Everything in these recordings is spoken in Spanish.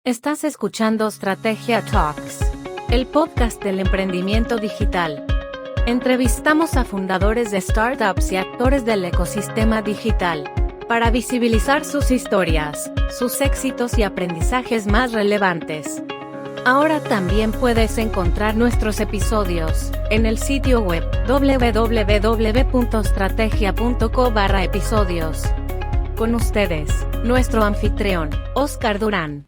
Estás escuchando Strategia Talks, el podcast del emprendimiento digital. Entrevistamos a fundadores de startups y actores del ecosistema digital para visibilizar sus historias, sus éxitos y aprendizajes más relevantes. Ahora también puedes encontrar nuestros episodios en el sitio web www.strategia.co/episodios. Con ustedes, nuestro anfitrión, Oscar Durán.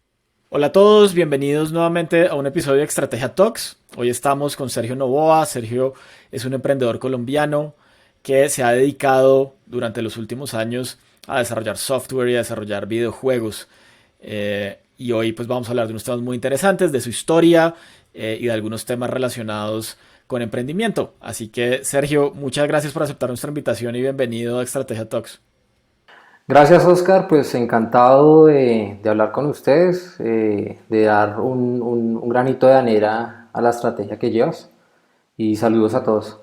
Hola a todos, bienvenidos nuevamente a un episodio de Strategia Talks. Hoy estamos con Sergio Novoa. Sergio es un emprendedor colombiano que se ha dedicado durante los últimos años a desarrollar software y a desarrollar videojuegos. Y hoy pues vamos a hablar de unos temas muy interesantes, de su historia y de algunos temas relacionados con emprendimiento. Así que Sergio, muchas gracias por aceptar nuestra invitación y bienvenido a Strategia Talks. Gracias, Oscar, pues encantado de hablar con ustedes, de dar un granito de arena a la estrategia que llevas y saludos a todos.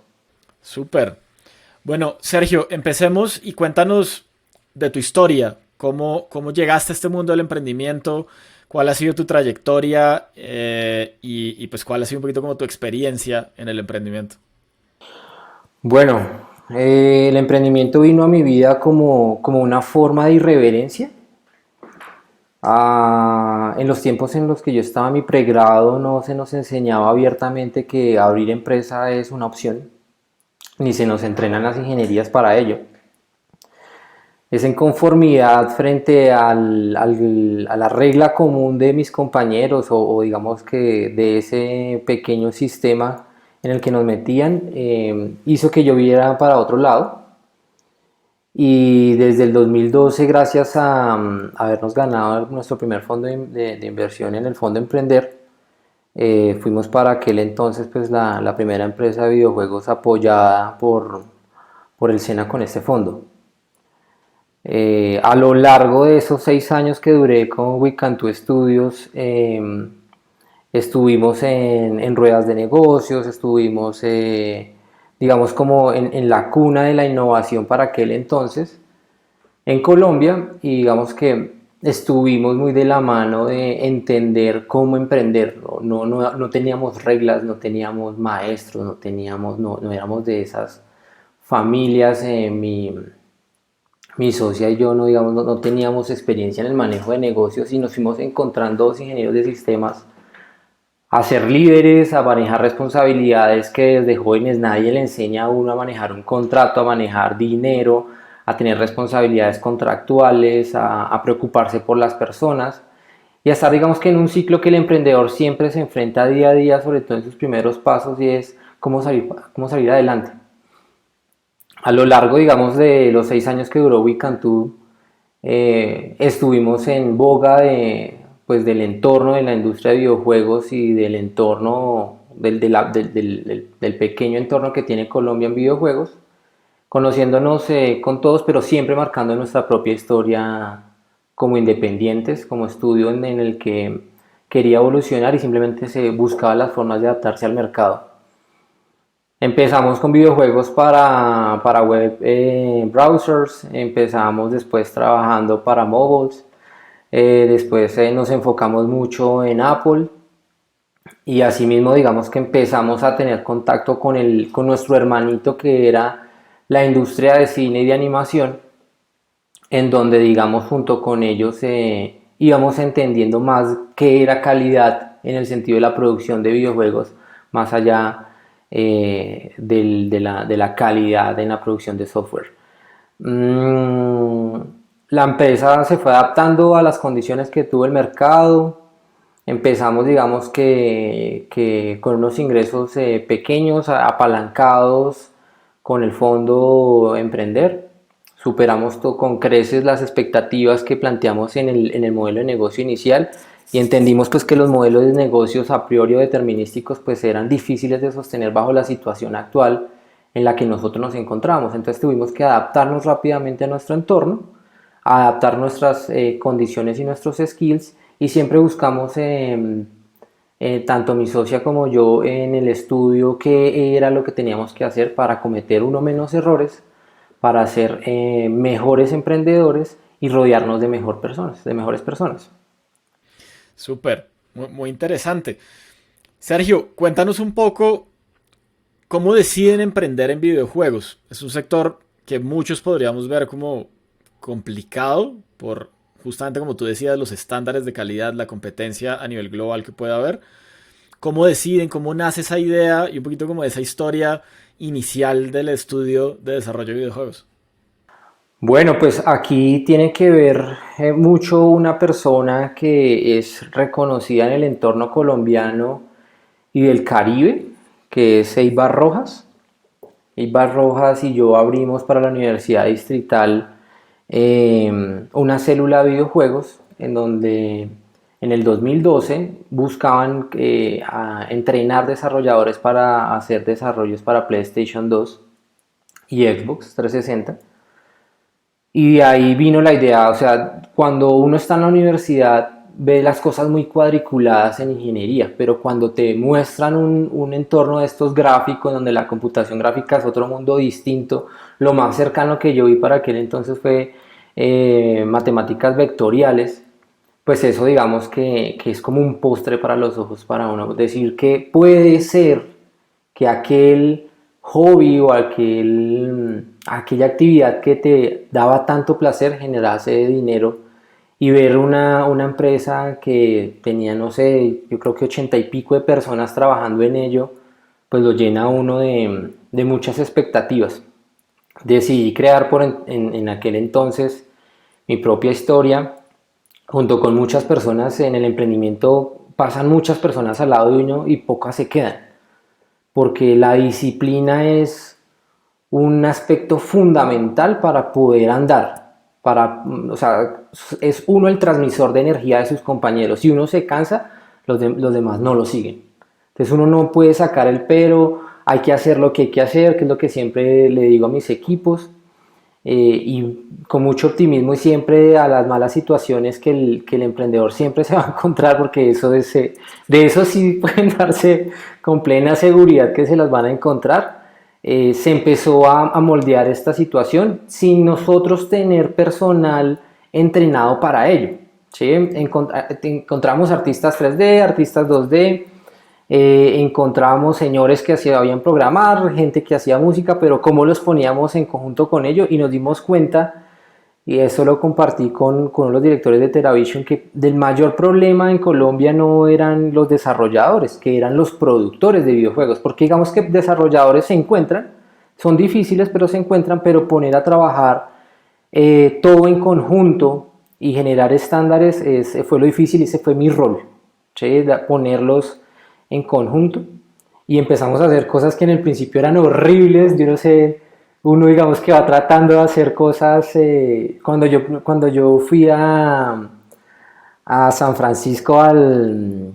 Súper. Bueno, Sergio, empecemos y cuéntanos de tu historia, cómo llegaste a este mundo del emprendimiento, cuál ha sido tu trayectoria y pues cuál ha sido un poquito como tu experiencia en el emprendimiento. Bueno, el emprendimiento vino a mi vida como una forma de irreverencia. En los tiempos en los que yo estaba en mi pregrado no se nos enseñaba abiertamente que abrir empresa es una opción, ni se nos entrenan las ingenierías para ello. Es en conformidad frente a la regla común de mis compañeros o digamos que de ese pequeño sistema en el que nos metían, hizo que yo viera para otro lado. Y desde el 2012, gracias a habernos ganado nuestro primer fondo de inversión en el Fondo Emprender, fuimos para aquel entonces pues la primera empresa de videojuegos apoyada por el SENA con este fondo. A lo largo de esos 6 años que duré con WeCanTo Studios, estuvimos en ruedas de negocios, estuvimos digamos como en la cuna de la innovación para aquel entonces en Colombia, y digamos que estuvimos muy de la mano de entender cómo emprender. No teníamos reglas, no teníamos maestros, no éramos de esas familias. Mi socia y yo no teníamos experiencia en el manejo de negocios y nos fuimos encontrando dos ingenieros de sistemas a ser líderes, a manejar responsabilidades que desde jóvenes nadie le enseña a uno a manejar un contrato, a manejar dinero, a tener responsabilidades contractuales, a preocuparse por las personas y a estar digamos que en un ciclo que el emprendedor siempre se enfrenta día a día, sobre todo en sus primeros pasos, y es cómo salir adelante. A lo largo digamos de los 6 años que duró WeCanTo, estuvimos en boga del entorno de la industria de videojuegos y del entorno del pequeño entorno que tiene Colombia en videojuegos, conociéndonos con todos, pero siempre marcando nuestra propia historia como independientes, como estudio en el que quería evolucionar y simplemente se buscaba las formas de adaptarse al mercado. Empezamos con videojuegos para web browsers, empezamos después trabajando para mobiles. Después nos enfocamos mucho en Apple y asimismo digamos que empezamos a tener contacto con nuestro hermanito que era la industria de cine y de animación, en donde digamos junto con ellos íbamos entendiendo más qué era calidad en el sentido de la producción de videojuegos, más allá de la calidad en la producción de software. La empresa se fue adaptando a las condiciones que tuvo el mercado. Empezamos digamos que con unos ingresos pequeños, apalancados con el fondo Emprender. Superamos con creces las expectativas que planteamos en el modelo de negocio inicial y entendimos pues que los modelos de negocios a priori o determinísticos pues eran difíciles de sostener bajo la situación actual en la que nosotros nos encontramos. Entonces tuvimos que adaptarnos rápidamente a nuestro entorno, adaptar nuestras condiciones y nuestros skills, y siempre buscamos, tanto mi socia como yo, en el estudio qué era lo que teníamos que hacer para cometer uno menos errores, para ser mejores emprendedores y rodearnos de mejores personas. Súper, muy interesante. Sergio, cuéntanos un poco cómo deciden emprender en videojuegos. Es un sector que muchos podríamos ver como complicado por justamente como tú decías, los estándares de calidad, la competencia a nivel global que puede haber. ¿Cómo deciden, cómo nace esa idea y un poquito como de esa historia inicial del estudio de desarrollo de videojuegos? Bueno, pues aquí tiene que ver mucho una persona que es reconocida en el entorno colombiano y del Caribe, que es Eibar Rojas. Eibar Rojas y yo abrimos para la Universidad Distrital una célula de videojuegos en donde en el 2012 buscaban entrenar desarrolladores para hacer desarrollos para PlayStation 2 y Xbox 360. Y de ahí vino la idea, o sea, cuando uno está en la universidad ve las cosas muy cuadriculadas en ingeniería, pero cuando te muestran un entorno de estos gráficos, donde la computación gráfica es otro mundo distinto, lo más cercano que yo vi para aquel entonces fue matemáticas vectoriales, pues eso digamos que es como un postre para los ojos para uno, decir que puede ser que aquel hobby o aquella actividad que te daba tanto placer generase dinero y ver una empresa que tenía, no sé, yo creo que 80 y pico de personas trabajando en ello, pues lo llena a uno de muchas expectativas. Decidí crear en aquel entonces mi propia historia, junto con muchas personas en el emprendimiento, pasan muchas personas al lado de uno y pocas se quedan, porque la disciplina es un aspecto fundamental para poder andar. O sea, es uno el transmisor de energía de sus compañeros. Si uno se cansa, los demás no lo siguen. Entonces uno no puede sacar el pero, hay que hacer lo que hay que hacer, que es lo que siempre le digo a mis equipos. Y con mucho optimismo y siempre a las malas situaciones que el emprendedor siempre se va a encontrar, porque de eso sí pueden darse con plena seguridad que se las van a encontrar. Se empezó a moldear esta situación sin nosotros tener personal entrenado para ello. ¿Sí? Encontramos artistas 3D, artistas 2D, encontrábamos señores que sabían programar, gente que hacía música, pero cómo los poníamos en conjunto con ellos, y nos dimos cuenta, y eso lo compartí con los directores de TeraVision, que del mayor problema en Colombia no eran los desarrolladores, que eran los productores de videojuegos, porque digamos que desarrolladores se encuentran, son difíciles pero se encuentran, pero poner a trabajar todo en conjunto y generar estándares fue lo difícil, y ese fue mi rol, ¿sí? Ponerlos en conjunto, y empezamos a hacer cosas que en el principio eran horribles. Yo no sé, uno digamos que va tratando de hacer cosas. Cuando yo fui a San Francisco al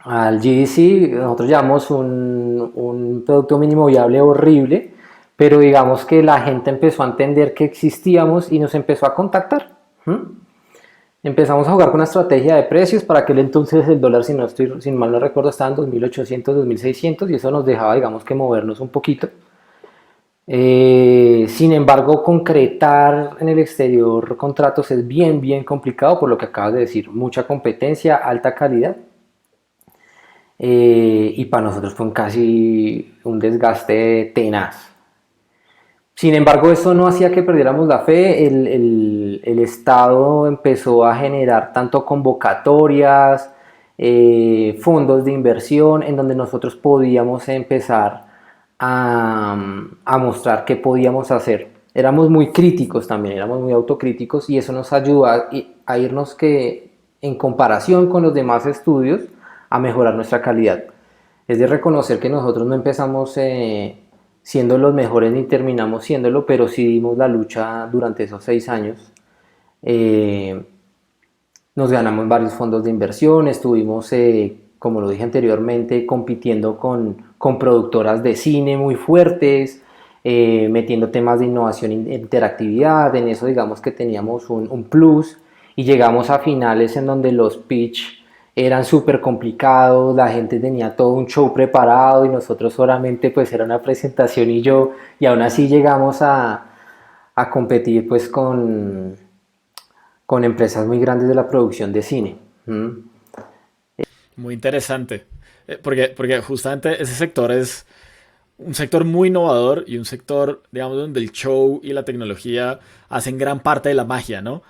GDC, nosotros llevamos un producto mínimo viable horrible, pero digamos que la gente empezó a entender que existíamos y nos empezó a contactar. Empezamos a jugar con una estrategia de precios. Para aquel entonces el dólar, si mal no recuerdo, estaba en 2.800, 2.600, y eso nos dejaba, digamos, que movernos un poquito. Sin embargo, concretar en el exterior contratos es bien complicado, por lo que acabas de decir, mucha competencia, alta calidad. Y para nosotros fue casi un desgaste tenaz. Sin embargo, eso no hacía que perdiéramos la fe. El Estado empezó a generar tanto convocatorias, fondos de inversión, en donde nosotros podíamos empezar a mostrar qué podíamos hacer. Éramos muy críticos también, éramos muy autocríticos, y eso nos ayudó a irnos, que en comparación con los demás estudios, a mejorar nuestra calidad. Es de reconocer que nosotros no empezamos siendo los mejores ni terminamos siéndolo, pero sí dimos la lucha durante esos 6 años. Nos ganamos varios fondos de inversión, estuvimos, como lo dije anteriormente, compitiendo con productoras de cine muy fuertes, metiendo temas de innovación e interactividad. En eso digamos que teníamos un plus, y llegamos a finales en donde los pitch eran súper complicados, la gente tenía todo un show preparado y nosotros solamente pues era una presentación y aún así llegamos a competir pues con empresas muy grandes de la producción de cine. Muy interesante. Porque justamente ese sector es un sector muy innovador y un sector, digamos, donde el show y la tecnología hacen gran parte de la magia, ¿no?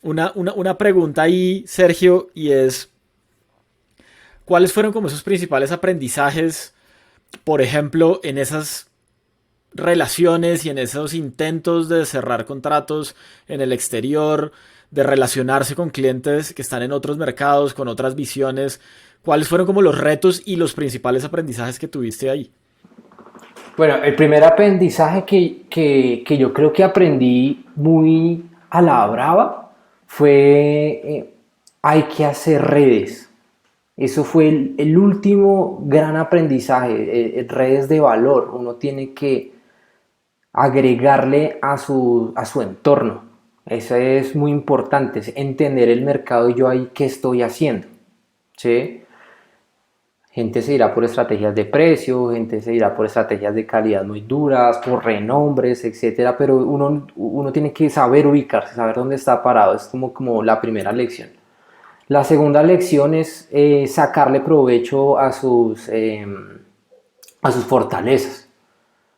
Una pregunta ahí, Sergio, y es, ¿cuáles fueron como esos principales aprendizajes, por ejemplo, en esas relaciones y en esos intentos de cerrar contratos en el exterior, de relacionarse con clientes que están en otros mercados, con otras visiones? ¿Cuáles fueron como los retos y los principales aprendizajes que tuviste ahí? Bueno, el primer aprendizaje que yo creo que aprendí muy a la brava fue hay que hacer redes. Eso fue el último gran aprendizaje, redes de valor. Uno tiene que agregarle a su entorno. Eso es muy importante, es entender el mercado y yo ahí qué estoy haciendo. ¿Sí? Gente se irá por estrategias de precio, gente se irá por estrategias de calidad muy duras, por renombres, etcétera, pero uno tiene que saber ubicarse, saber dónde está parado, es como la primera lección. La segunda lección es sacarle provecho a sus fortalezas.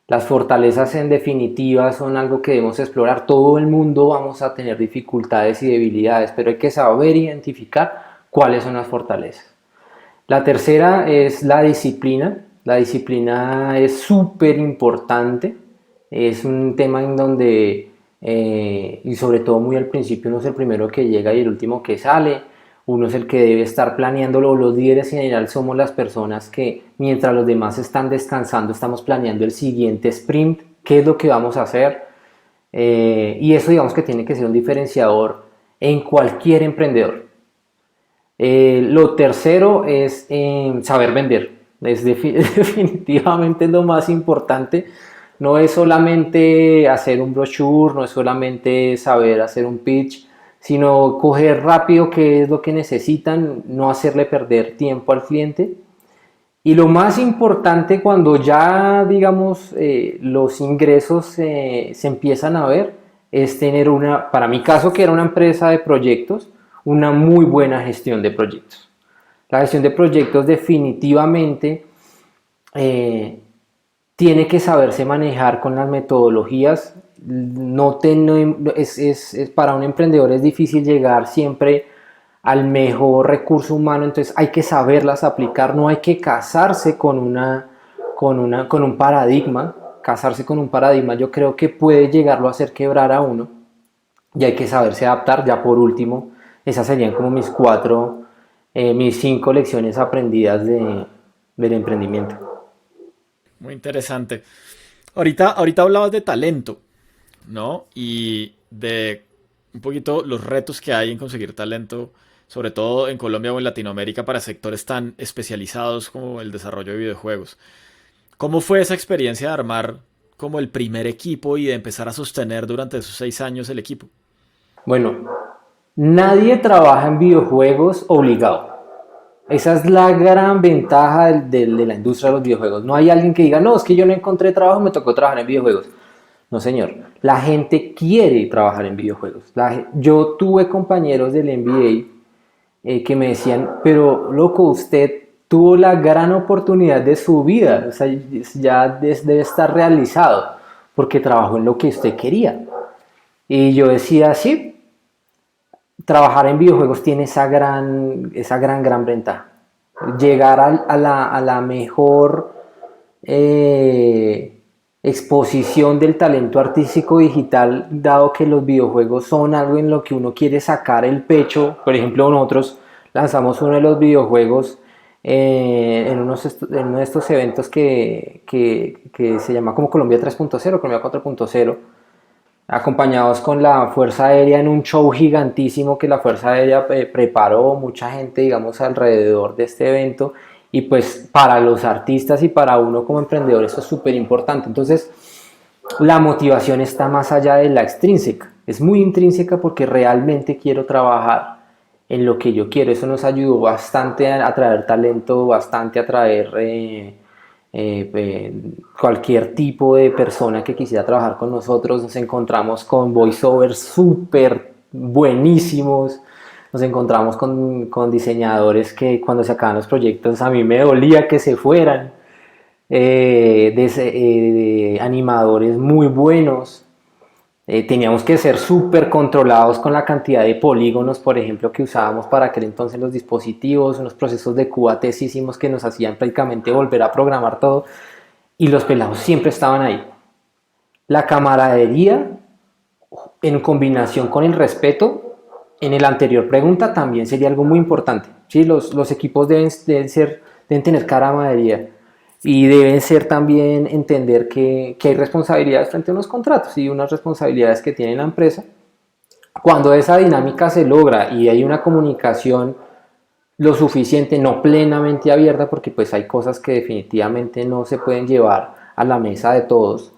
Las fortalezas en definitiva son algo que debemos explorar. Todo el mundo vamos a tener dificultades y debilidades, pero hay que saber identificar cuáles son las fortalezas. La tercera es la disciplina. La disciplina es súper importante. Es un tema en donde, y sobre todo muy al principio, uno es el primero que llega y el último que sale. Uno es el que debe estar planeándolo. Los líderes en general somos las personas que, mientras los demás están descansando, estamos planeando el siguiente sprint, qué es lo que vamos a hacer. Y eso digamos que tiene que ser un diferenciador en cualquier emprendedor. Lo tercero es saber vender. Definitivamente lo más importante. No es solamente hacer un brochure, no es solamente saber hacer un pitch, sino coger rápido qué es lo que necesitan, no hacerle perder tiempo al cliente. Y lo más importante cuando ya, digamos, los ingresos se empiezan a ver, es tener para mi caso que era una empresa de proyectos, una muy buena gestión de proyectos. La gestión de proyectos definitivamente tiene que saberse manejar con las metodologías. Para un emprendedor es difícil llegar siempre al mejor recurso humano, entonces hay que saberlas aplicar, no hay que casarse con un paradigma. Casarse con un paradigma yo creo que puede llegarlo a hacer quebrar a uno y hay que saberse adaptar. Ya por último, esas serían como mis 5 lecciones aprendidas del emprendimiento. Muy interesante. Ahorita hablabas de talento, ¿no? Y de un poquito los retos que hay en conseguir talento, sobre todo en Colombia o en Latinoamérica, para sectores tan especializados como el desarrollo de videojuegos. ¿Cómo fue esa experiencia de armar como el primer equipo y de empezar a sostener durante esos 6 años el equipo? Bueno, nadie trabaja en videojuegos obligado. Esa es la gran ventaja de la industria de los videojuegos. No hay alguien que diga, no, es que yo no encontré trabajo, me tocó trabajar en videojuegos. No, señor. La gente quiere trabajar en videojuegos. Yo tuve compañeros del MBA que me decían, pero loco, usted tuvo la gran oportunidad de su vida. O sea, ya debe estar realizado porque trabajó en lo que usted quería. Y yo decía, sí. Trabajar en videojuegos tiene esa gran ventaja. Llegar a la mejor exposición del talento artístico digital, dado que los videojuegos son algo en lo que uno quiere sacar el pecho. Por ejemplo, nosotros lanzamos uno de los videojuegos en uno de estos eventos que se llama como Colombia 3.0, Colombia 4.0, acompañados con la Fuerza Aérea en un show gigantísimo que la Fuerza Aérea preparó, mucha gente digamos alrededor de este evento, y pues para los artistas y para uno como emprendedor eso es súper importante. Entonces la motivación está más allá de la extrínseca, es muy intrínseca porque realmente quiero trabajar en lo que yo quiero. Eso nos ayudó bastante a atraer talento, bastante a atraer cualquier tipo de persona que quisiera trabajar con nosotros. Nos encontramos con voiceovers súper buenísimos, nos encontramos con diseñadores que cuando se acaban los proyectos a mí me dolía que se fueran, animadores muy buenos. Teníamos que ser súper controlados con la cantidad de polígonos, por ejemplo, que usábamos para aquel entonces los dispositivos, unos procesos de QA-tesísimos que nos hacían prácticamente volver a programar todo, y los pelados siempre estaban ahí. La camaradería, en combinación con el respeto, en la anterior pregunta también sería algo muy importante, ¿sí? Los equipos deben tener camaradería. Y deben ser también entender que hay responsabilidades frente a unos contratos y unas responsabilidades que tiene la empresa. Cuando esa dinámica se logra y hay una comunicación lo suficiente, no plenamente abierta, porque pues hay cosas que definitivamente no se pueden llevar a la mesa de todos,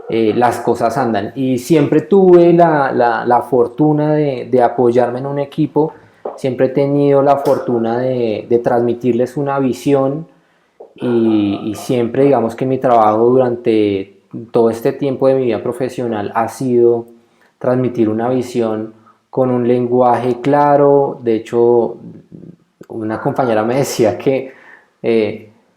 las cosas andan. Y siempre tuve la fortuna de apoyarme en un equipo, siempre he tenido la fortuna de transmitirles una visión. Y siempre digamos que mi trabajo durante todo este tiempo de mi vida profesional ha sido transmitir una visión con un lenguaje claro. De hecho, una compañera me decía que una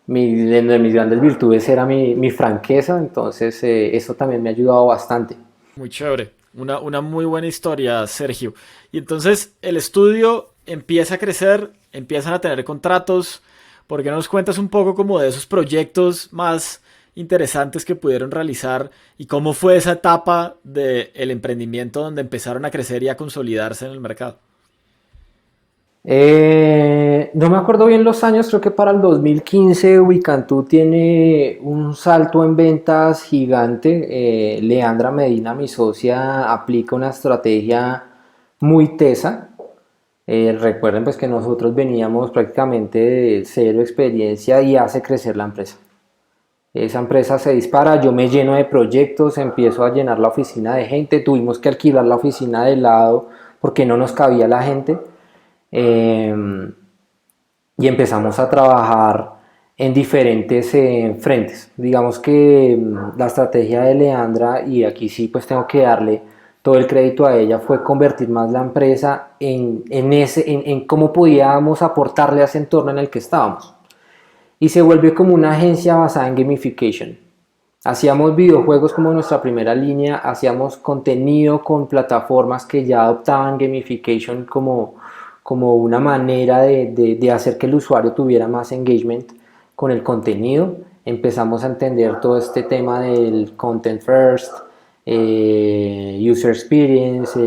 de mis grandes virtudes era mi franqueza, entonces eso también me ha ayudado bastante. Muy chévere. Una muy buena historia, Sergio. Y entonces el estudio empieza a crecer, empiezan a tener contratos. ¿Por qué no nos cuentas un poco como de esos proyectos más interesantes que pudieron realizar y cómo fue esa etapa del emprendimiento donde empezaron a crecer y a consolidarse en el mercado? No me acuerdo bien los años, creo que para el 2015 Wicantú tiene un salto en ventas gigante. Leandra Medina, mi socia, aplica una estrategia muy tesa. Recuerden pues que nosotros veníamos prácticamente de cero experiencia y hace crecer la empresa. Esa empresa se dispara, yo me lleno de proyectos, empiezo a llenar la oficina de gente, tuvimos que alquilar la oficina de lado porque no nos cabía la gente. Y empezamos a trabajar en diferentes frentes. Digamos que la estrategia de Leandra, y aquí sí pues tengo que darle todo el crédito a ella, fue convertir más la empresa en cómo podíamos aportarle a ese entorno en el que estábamos. Y se vuelve como una agencia basada en gamification. Hacíamos videojuegos como nuestra primera línea, hacíamos contenido con plataformas que ya adoptaban gamification como una manera de hacer que el usuario tuviera más engagement con el contenido. Empezamos a entender todo este tema del content first, user experience,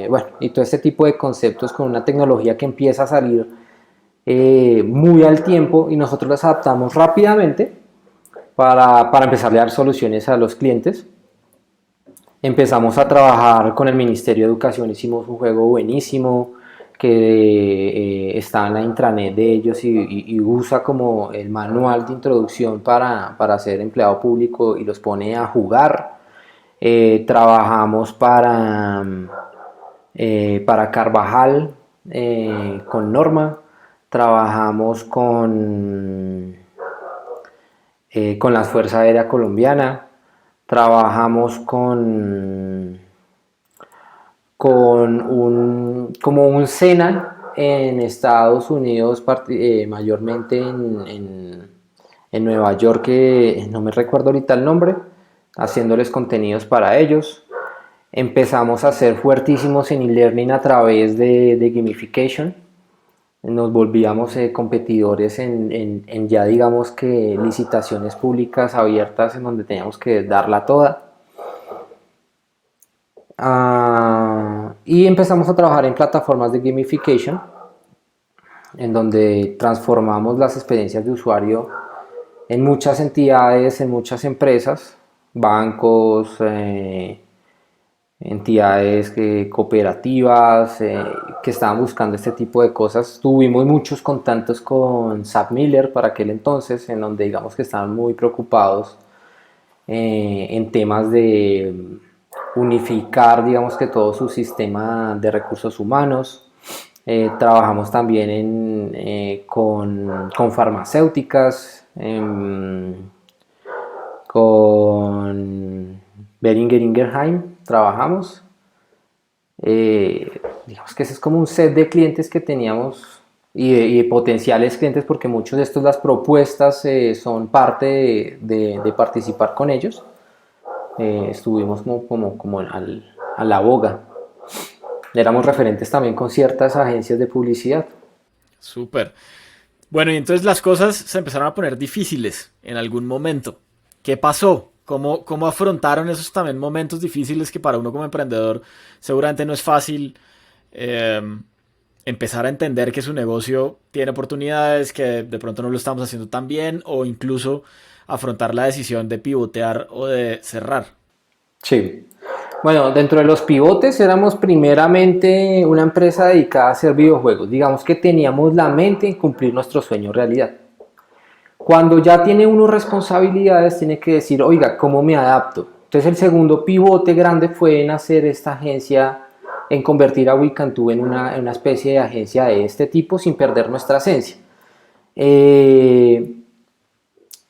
bueno, y todo este tipo de conceptos con una tecnología que empieza a salir muy al tiempo, y nosotros las adaptamos rápidamente para empezar a dar soluciones a los clientes. Empezamos a trabajar con el Ministerio de Educación, hicimos un juego buenísimo que está en la intranet de ellos y usa como el manual de introducción para ser empleado público y los pone a jugar. Trabajamos para Carvajal con Norma, trabajamos con la Fuerza Aérea Colombiana, trabajamos como un SENA en Estados Unidos, mayormente en Nueva York, que no me recuerdo ahorita el nombre, haciéndoles contenidos para ellos. Empezamos a ser fuertísimos en e-learning a través de gamification. Nos volvíamos competidores en ya digamos que licitaciones públicas abiertas en donde teníamos que darla toda. Y empezamos a trabajar en plataformas de gamification, en donde transformamos las experiencias de usuario en muchas entidades, en muchas empresas, bancos, entidades cooperativas que estaban buscando este tipo de cosas. Tuvimos muchos contactos con SAP Miller para aquel entonces, en donde digamos que estaban muy preocupados en temas de unificar digamos que todo su sistema de recursos humanos. Trabajamos también con farmacéuticas, con Boehringer Ingelheim trabajamos. digamos que ese es como un set de clientes que teníamos y de potenciales clientes, porque muchos de estos, las propuestas son parte de participar con ellos. Estuvimos a la boga. Éramos referentes también con ciertas agencias de publicidad. Súper. Bueno, y entonces las cosas se empezaron a poner difíciles en algún momento. ¿Qué pasó? ¿Cómo afrontaron esos también momentos difíciles que para uno como emprendedor seguramente no es fácil empezar a entender que su negocio tiene oportunidades, que de pronto no lo estamos haciendo tan bien, o incluso afrontar la decisión de pivotear o de cerrar? Sí. Bueno, dentro de los pivotes éramos primeramente una empresa dedicada a hacer videojuegos. Digamos que teníamos la mente en cumplir nuestro sueño realidad. Cuando ya tiene uno responsabilidades, tiene que decir, oiga, ¿cómo me adapto? Entonces el segundo pivote grande fue en hacer esta agencia, en convertir a WeCanTo en una especie de agencia de este tipo sin perder nuestra esencia. Y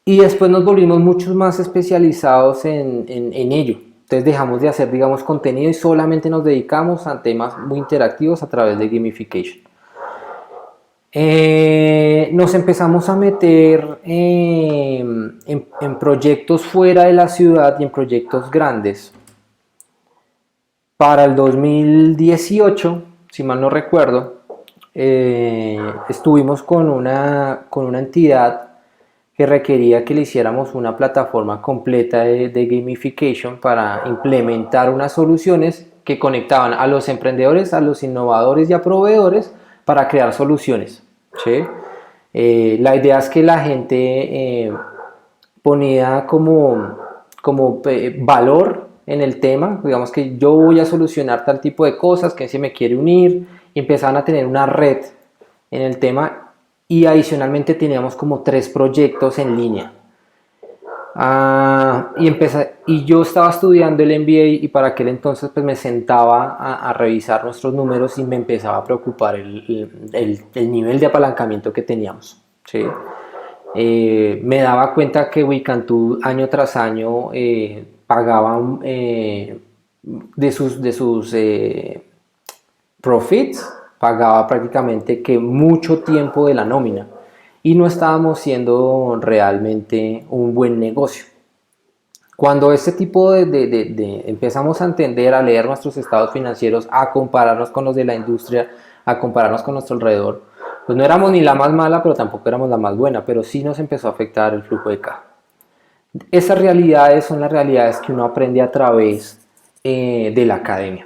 después nos volvimos mucho más especializados en ello. Entonces dejamos de hacer, digamos, contenido y solamente nos dedicamos a temas muy interactivos a través de gamification. Nos empezamos a meter en proyectos fuera de la ciudad y en proyectos grandes. Para el 2018, si mal no recuerdo, estuvimos con una entidad que requería que le hiciéramos una plataforma completa de gamification para implementar unas soluciones que conectaban a los emprendedores, a los innovadores y a proveedores para crear soluciones. ¿Sí? La idea es que la gente ponía como valor en el tema, digamos que yo voy a solucionar tal tipo de cosas, que se me quiere unir, y empezaban a tener una red en el tema, y adicionalmente teníamos como 3 proyectos en línea. Y yo estaba estudiando el MBA y para aquel entonces pues me sentaba a revisar nuestros números y me empezaba a preocupar el nivel de apalancamiento que teníamos, ¿sí? Me daba cuenta que WeCanTo año tras año pagaba de sus profits, pagaba prácticamente que mucho tiempo de la nómina y no estábamos siendo realmente un buen negocio. Cuando este tipo empezamos a entender, a leer nuestros estados financieros, a compararnos con los de la industria, a compararnos con nuestro alrededor, pues no éramos ni la más mala, pero tampoco éramos la más buena, pero sí nos empezó a afectar el flujo de caja. Esas realidades son las realidades que uno aprende a través de la academia.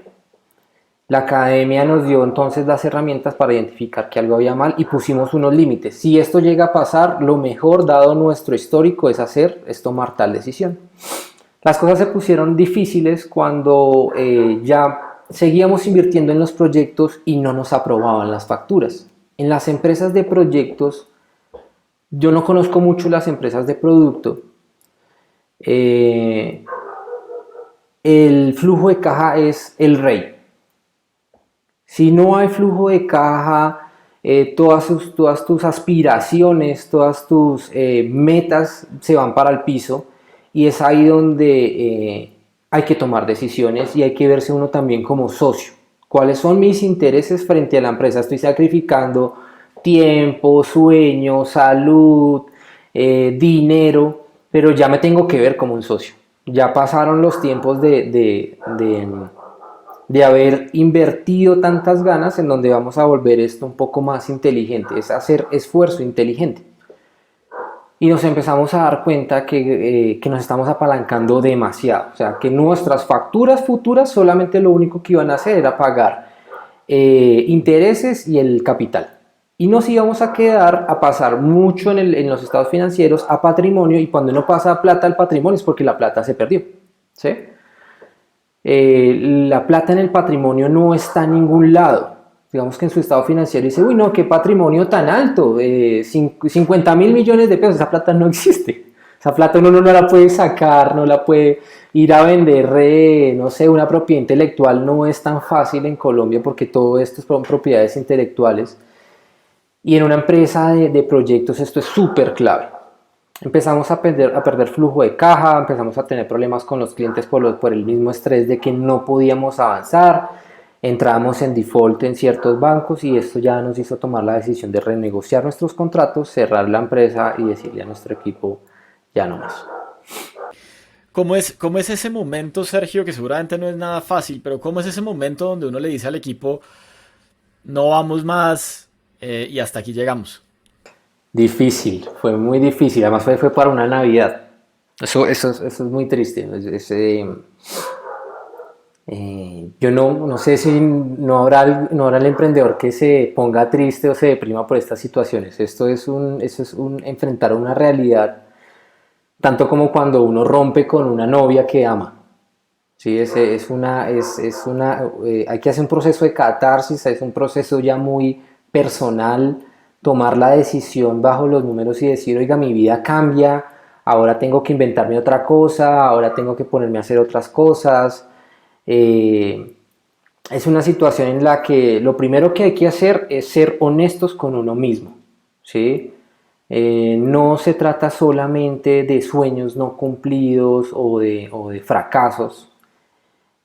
La academia nos dio entonces las herramientas para identificar que algo había mal y pusimos unos límites. Si esto llega a pasar, lo mejor, dado nuestro histórico, es tomar tal decisión. Las cosas se pusieron difíciles cuando ya seguíamos invirtiendo en los proyectos y no nos aprobaban las facturas. En las empresas de proyectos, yo no conozco mucho las empresas de producto. El flujo de caja es el rey. Si no hay flujo de caja, todas tus aspiraciones, todas tus metas se van para el piso y es ahí donde hay que tomar decisiones y hay que verse uno también como socio. ¿Cuáles son mis intereses frente a la empresa? Estoy sacrificando tiempo, sueño, salud, dinero, pero ya me tengo que ver como un socio. Ya pasaron los tiempos de haber invertido tantas ganas en donde vamos a volver esto un poco más inteligente, es hacer esfuerzo inteligente. Y nos empezamos a dar cuenta que nos estamos apalancando demasiado, o sea, que nuestras facturas futuras solamente lo único que iban a hacer era pagar intereses y el capital. Y nos íbamos a quedar a pasar mucho en los estados financieros a patrimonio, y cuando uno pasa plata al patrimonio es porque la plata se perdió, ¿sí? La plata en el patrimonio no está en ningún lado. Digamos que en su estado financiero dice, uy no, qué patrimonio tan alto, 50.000 millones de pesos, esa plata no existe. Esa plata uno no la puede sacar, no la puede ir a vender, no sé, una propiedad intelectual no es tan fácil en Colombia porque todo esto son propiedades intelectuales. Y en una empresa de proyectos esto es súper clave. Empezamos a perder flujo de caja, empezamos a tener problemas con los clientes por el mismo estrés de que no podíamos avanzar. entramos en default en ciertos bancos y esto ya nos hizo tomar la decisión de renegociar nuestros contratos, cerrar la empresa y decirle a nuestro equipo ya no más. ¿Cómo es ese momento, Sergio, que seguramente no es nada fácil, pero cómo es ese momento donde uno le dice al equipo, no vamos más y hasta aquí llegamos? Difícil, fue muy difícil, además fue para una Navidad. Eso es muy triste. Yo no sé si no habrá el emprendedor que se ponga triste o se deprima por estas situaciones. Eso es un enfrentar una realidad, tanto como cuando uno rompe con una novia que ama. Sí, hay que hacer un proceso de catarsis, es un proceso ya muy personal, tomar la decisión bajo los números y decir, oiga, mi vida cambia, ahora tengo que inventarme otra cosa, ahora tengo que ponerme a hacer otras cosas. Es una situación en la que lo primero que hay que hacer es ser honestos con uno mismo, ¿sí? No se trata solamente de sueños no cumplidos o de fracasos.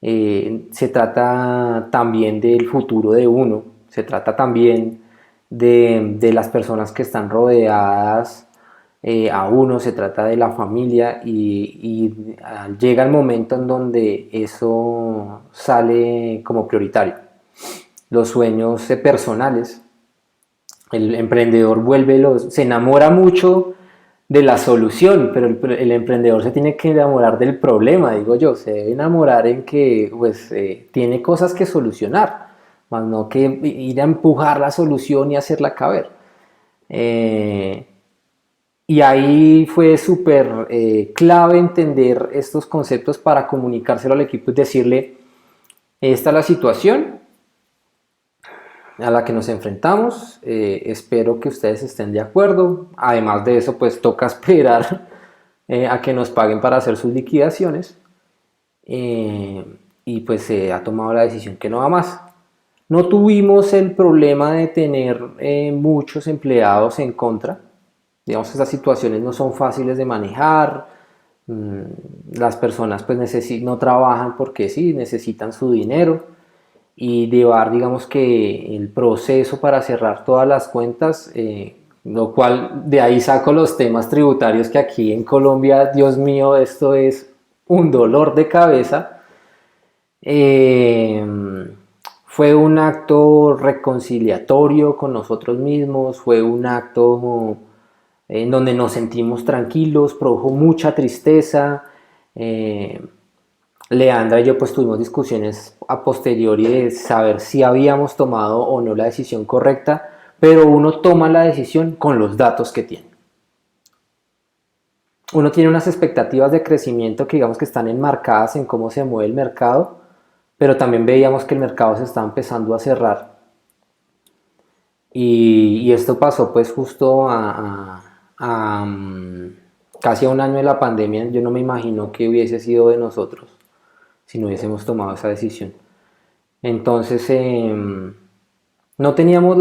Se trata también del futuro de uno, se trata también de las personas que están rodeadas a uno, se trata de la familia y llega el momento en donde eso sale como prioritario. Los sueños personales, el emprendedor se enamora mucho de la solución, pero el emprendedor se tiene que enamorar del problema, digo yo, se debe enamorar en que pues, tiene cosas que solucionar, más no que ir a empujar la solución y hacerla caber. Y ahí fue súper clave entender estos conceptos para comunicárselo al equipo y decirle, esta es la situación a la que nos enfrentamos, espero que ustedes estén de acuerdo, además de eso pues toca esperar a que nos paguen para hacer sus liquidaciones y pues se ha tomado la decisión que no va más. No tuvimos el problema de tener muchos empleados en contra, digamos que estas situaciones no son fáciles de manejar, las personas pues no trabajan porque sí, necesitan su dinero y llevar digamos que el proceso para cerrar todas las cuentas, lo cual de ahí saco los temas tributarios que aquí en Colombia, Dios mío, esto es un dolor de cabeza. Fue un acto reconciliatorio con nosotros mismos, fue un acto en donde nos sentimos tranquilos, produjo mucha tristeza. Leandra y yo pues tuvimos discusiones a posteriori de saber si habíamos tomado o no la decisión correcta, pero uno toma la decisión con los datos que tiene. Uno tiene unas expectativas de crecimiento que digamos que están enmarcadas en cómo se mueve el mercado, pero también veíamos que el mercado se está empezando a cerrar. Y esto pasó pues justo casi a un año de la pandemia. Yo no me imagino qué hubiese sido de nosotros si no hubiésemos tomado esa decisión. Entonces, no teníamos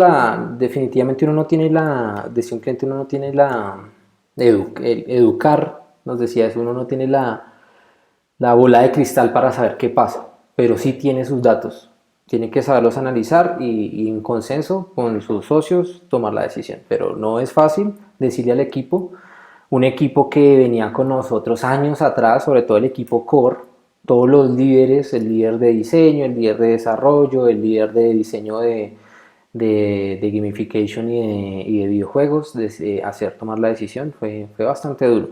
definitivamente uno no tiene decía un cliente, uno no tiene educar, nos decía eso, uno no tiene la bola de cristal para saber qué pasa, pero sí tiene sus datos, tiene que saberlos analizar y en consenso con sus socios tomar la decisión, pero no es fácil decirle al equipo, un equipo que venía con nosotros años atrás, sobre todo el equipo core, todos los líderes, el líder de diseño, el líder de desarrollo, el líder de diseño de gamification y de videojuegos, de tomar la decisión, fue bastante duro,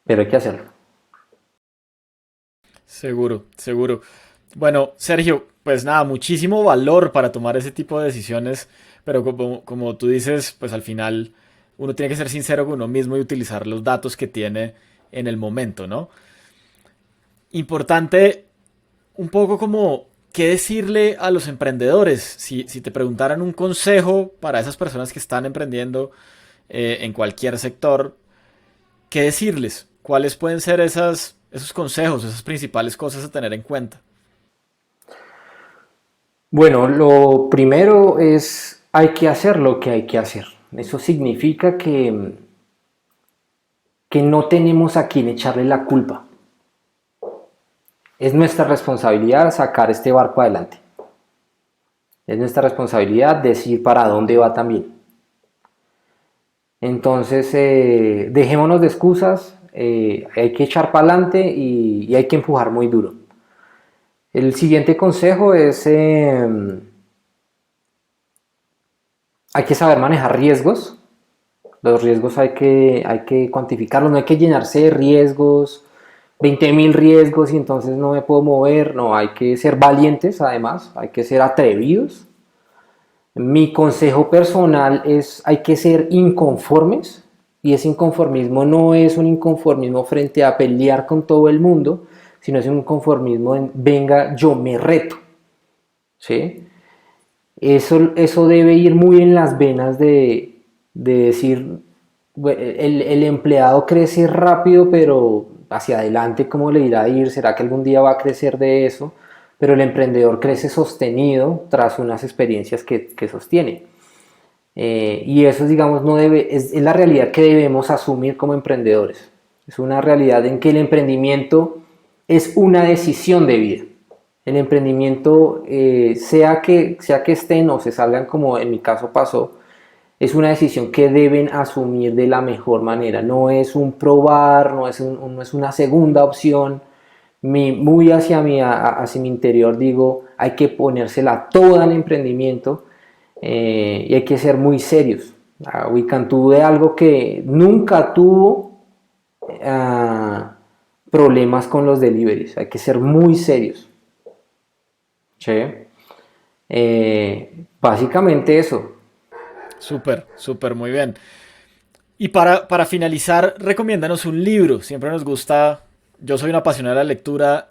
pero hay que hacerlo. Seguro, seguro. Bueno, Sergio, pues nada, muchísimo valor para tomar ese tipo de decisiones, pero como tú dices, pues al final uno tiene que ser sincero con uno mismo y utilizar los datos que tiene en el momento, ¿no? Importante un poco como qué decirle a los emprendedores. Si te preguntaran un consejo para esas personas que están emprendiendo en cualquier sector, ¿qué decirles? ¿Cuáles pueden ser esos consejos, esas principales cosas a tener en cuenta? Bueno, lo primero es, hay que hacer lo que hay que hacer. Eso significa que no tenemos a quien echarle la culpa. Es nuestra responsabilidad sacar este barco adelante. Es nuestra responsabilidad decir para dónde va también. Entonces, dejémonos de excusas, hay que echar para adelante y hay que empujar muy duro. El siguiente consejo es, hay que saber manejar riesgos. Los riesgos hay que cuantificarlos, no hay que llenarse de riesgos, 20.000 riesgos y entonces no me puedo mover. No, hay que ser valientes además, hay que ser atrevidos. Mi consejo personal es, hay que ser inconformes, y ese inconformismo no es un inconformismo frente a pelear con todo el mundo, sino es un inconformismo en, venga, yo me reto, ¿sí? Eso debe ir muy en las venas de decir, el empleado crece rápido, pero hacia adelante, ¿cómo le irá a ir? ¿Será que algún día va a crecer de eso? Pero el emprendedor crece sostenido tras unas experiencias que sostiene. Y eso, digamos, no debe, es la realidad que debemos asumir como emprendedores. Es una realidad en que el emprendimiento es una decisión de vida. El emprendimiento, sea que estén o se salgan como en mi caso pasó, es una decisión que deben asumir de la mejor manera. No es un probar, no es una segunda opción. Muy hacia mi interior digo, hay que ponérsela toda al emprendimiento, y hay que ser muy serios. Wiccan tuve algo que nunca tuvo problemas con los deliveries. Hay que ser muy serios. ¿Sí? Básicamente eso. Súper, súper, muy bien. Y para finalizar, recomiéndanos un libro. Siempre nos gusta, yo soy un apasionado de la lectura,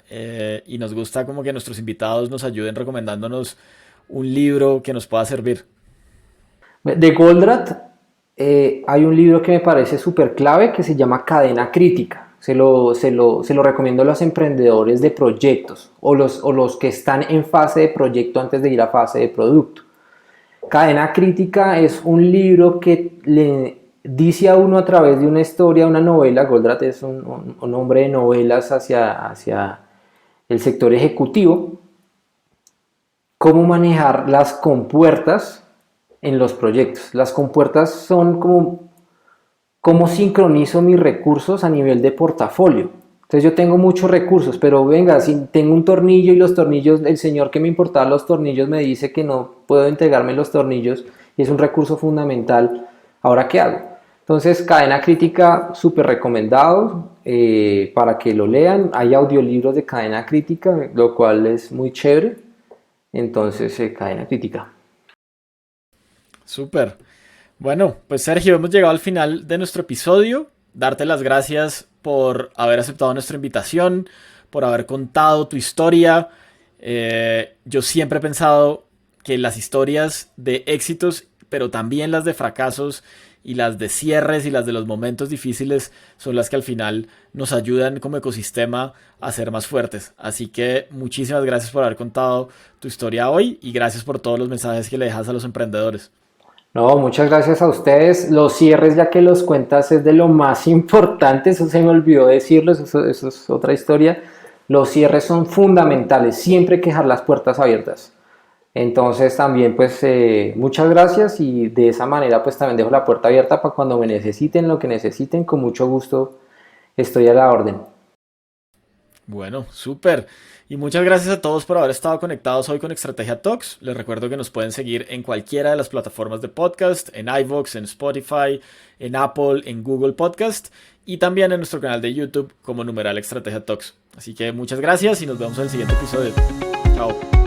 y nos gusta como que nuestros invitados nos ayuden recomendándonos un libro que nos pueda servir. De Goldratt, hay un libro que me parece súper clave que se llama Cadena Crítica. Se lo recomiendo a los emprendedores de proyectos o los que están en fase de proyecto antes de ir a fase de producto. Cadena Crítica es un libro que le dice a uno a través de una historia, una novela. Goldratt es un hombre de novelas hacia el sector ejecutivo, cómo manejar las compuertas en los proyectos. Las compuertas son como cómo sincronizo mis recursos a nivel de portafolio. Entonces yo tengo muchos recursos, pero venga, si tengo un tornillo y los tornillos, el señor que me importaba los tornillos me dice que no puedo entregarme los tornillos y es un recurso fundamental, ¿ahora qué hago? Entonces, Cadena Crítica, súper recomendado, para que lo lean. Hay audiolibros de Cadena Crítica, lo cual es muy chévere. Entonces, Cadena Crítica. Súper. Bueno, pues Sergio, hemos llegado al final de nuestro episodio. Darte las gracias por haber aceptado nuestra invitación, por haber contado tu historia. Yo siempre he pensado que las historias de éxitos, pero también las de fracasos y las de cierres y las de los momentos difíciles son las que al final nos ayudan como ecosistema a ser más fuertes. Así que muchísimas gracias por haber contado tu historia hoy y gracias por todos los mensajes que le dejas a los emprendedores. No, muchas gracias a ustedes. Los cierres, ya que los cuentas, es de lo más importante. Eso se me olvidó decirlo, eso es otra historia. Los cierres son fundamentales. Siempre hay que dejar las puertas abiertas. Entonces también pues muchas gracias y de esa manera pues también dejo la puerta abierta para cuando me necesiten, lo que necesiten, con mucho gusto estoy a la orden. Bueno, súper. Y muchas gracias a todos por haber estado conectados hoy con Estrategia Talks. Les recuerdo que nos pueden seguir en cualquiera de las plataformas de podcast, en iVoox, en Spotify, en Apple, en Google Podcast y también en nuestro canal de YouTube como numeral Estrategia Talks. Así que muchas gracias y nos vemos en el siguiente episodio. Chao.